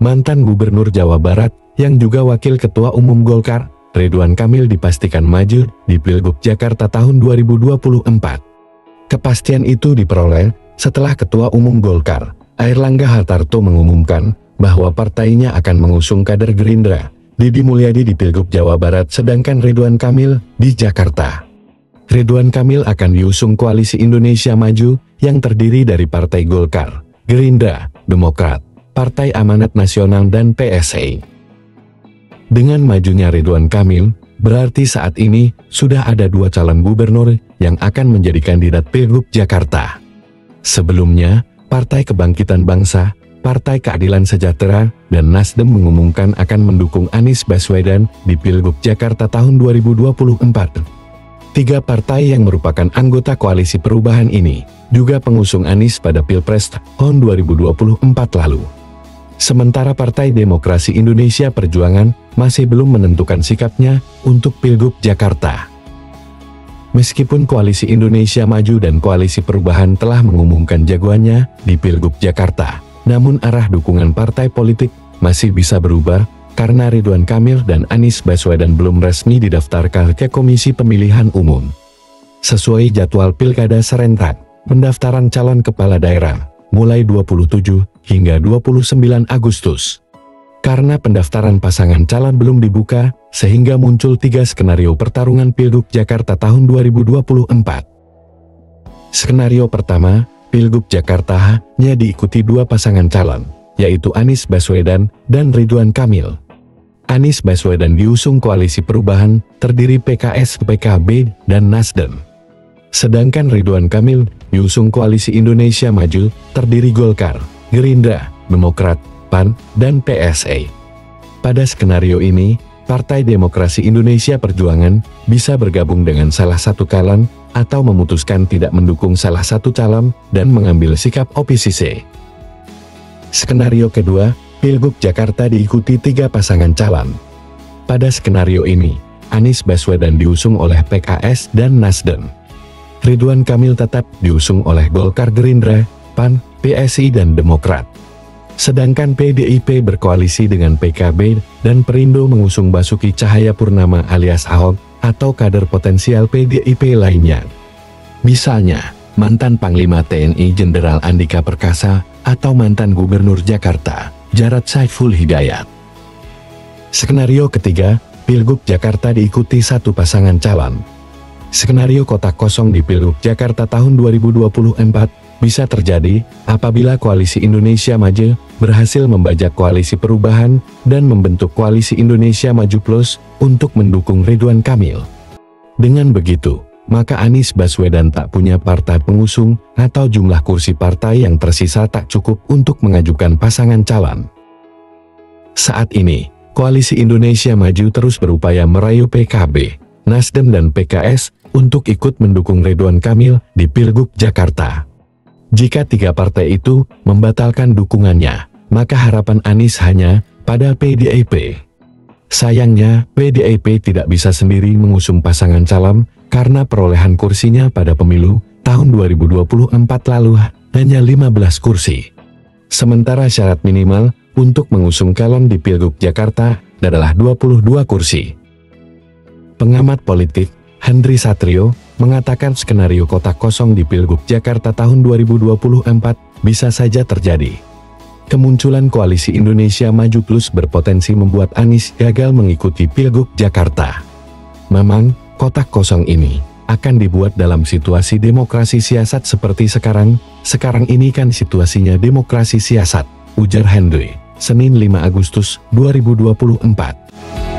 mantan Gubernur Jawa Barat yang juga Wakil Ketua Umum Golkar, Ridwan Kamil dipastikan maju di Pilgub Jakarta tahun 2024. Kepastian itu diperoleh setelah Ketua Umum Golkar, Airlangga Hartarto mengumumkan bahwa partainya akan mengusung kader Gerindra, Deddy Mulyadi di Pilgub Jawa Barat sedangkan Ridwan Kamil di Jakarta. Ridwan Kamil akan diusung Koalisi Indonesia Maju yang terdiri dari Partai Golkar, Gerindra, Demokrat, Partai Amanat Nasional dan PSI. Dengan majunya Ridwan Kamil, berarti saat ini sudah ada 2 calon gubernur yang akan menjadi kandidat Pilgub Jakarta. Sebelumnya, Partai Kebangkitan Bangsa, Partai Keadilan Sejahtera, dan Nasdem mengumumkan akan mendukung Anies Baswedan di Pilgub Jakarta tahun 2024. 3 partai yang merupakan anggota Koalisi Perubahan ini juga pengusung Anies pada Pilpres tahun 2024 lalu. Sementara Partai Demokrasi Indonesia Perjuangan masih belum menentukan sikapnya untuk Pilgub Jakarta. Meskipun Koalisi Indonesia Maju dan Koalisi Perubahan telah mengumumkan jagoannya di Pilgub Jakarta, namun arah dukungan partai politik masih bisa berubah karena Ridwan Kamil dan Anies Baswedan belum resmi didaftarkan ke Komisi Pemilihan Umum. Sesuai jadwal Pilkada serentak, pendaftaran calon kepala daerah mulai 27 hingga 29 Agustus. Karena pendaftaran pasangan calon belum dibuka, sehingga muncul 3 skenario pertarungan Pilgub Jakarta tahun 2024. Skenario pertama, Pilgub Jakarta hanya diikuti 2 pasangan calon, yaitu Anies Baswedan dan Ridwan Kamil. Anies Baswedan diusung Koalisi Perubahan, terdiri PKS, PKB, dan Nasdem. Sedangkan Ridwan Kamil diusung Koalisi Indonesia Maju, terdiri Golkar, Gerindra, Demokrat, PAN, dan PSI. Pada skenario ini, Partai Demokrasi Indonesia Perjuangan bisa bergabung dengan salah satu calon, atau memutuskan tidak mendukung salah satu calon, dan mengambil sikap oposisi. Skenario kedua, Pilgub Jakarta diikuti 3 pasangan calon. Pada skenario ini, Anies Baswedan diusung oleh PKS dan Nasdem. Ridwan Kamil tetap diusung oleh Golkar, Gerindra, PAN, PSI, dan Demokrat. Sedangkan PDIP berkoalisi dengan PKB dan Perindo mengusung Basuki Cahayapurnama alias Ahok atau kader potensial PDIP lainnya. Misalnya, mantan Panglima TNI Jenderal Andika Perkasa atau mantan Gubernur Jakarta, Jarod Saiful Hidayat. Skenario ketiga, Pilgub Jakarta diikuti 1 pasangan calon. Skenario kotak kosong di Pilgub Jakarta tahun 2024 bisa terjadi apabila Koalisi Indonesia Maju berhasil membajak Koalisi Perubahan dan membentuk Koalisi Indonesia Maju Plus untuk mendukung Ridwan Kamil. Dengan begitu, maka Anies Baswedan tak punya partai pengusung atau jumlah kursi partai yang tersisa tak cukup untuk mengajukan pasangan calon. Saat ini, Koalisi Indonesia Maju terus berupaya merayu PKB, Nasdem dan PKS untuk ikut mendukung Ridwan Kamil di Pilgub Jakarta. Jika 3 partai itu membatalkan dukungannya, maka harapan Anies hanya pada PDIP. Sayangnya, PDIP tidak bisa sendiri mengusung pasangan calon karena perolehan kursinya pada pemilu tahun 2024 lalu hanya 15 kursi. Sementara syarat minimal untuk mengusung calon di Pilgub Jakarta adalah 22 kursi. Pengamat politik Henry Satrio mengatakan skenario kotak kosong di Pilgub Jakarta tahun 2024 bisa saja terjadi. Kemunculan Koalisi Indonesia Maju Plus berpotensi membuat Anies gagal mengikuti Pilgub Jakarta. Memang, kotak kosong ini akan dibuat dalam situasi demokrasi siasat seperti sekarang. Sekarang ini kan situasinya demokrasi siasat, ujar Henry, Senin 5 Agustus 2024.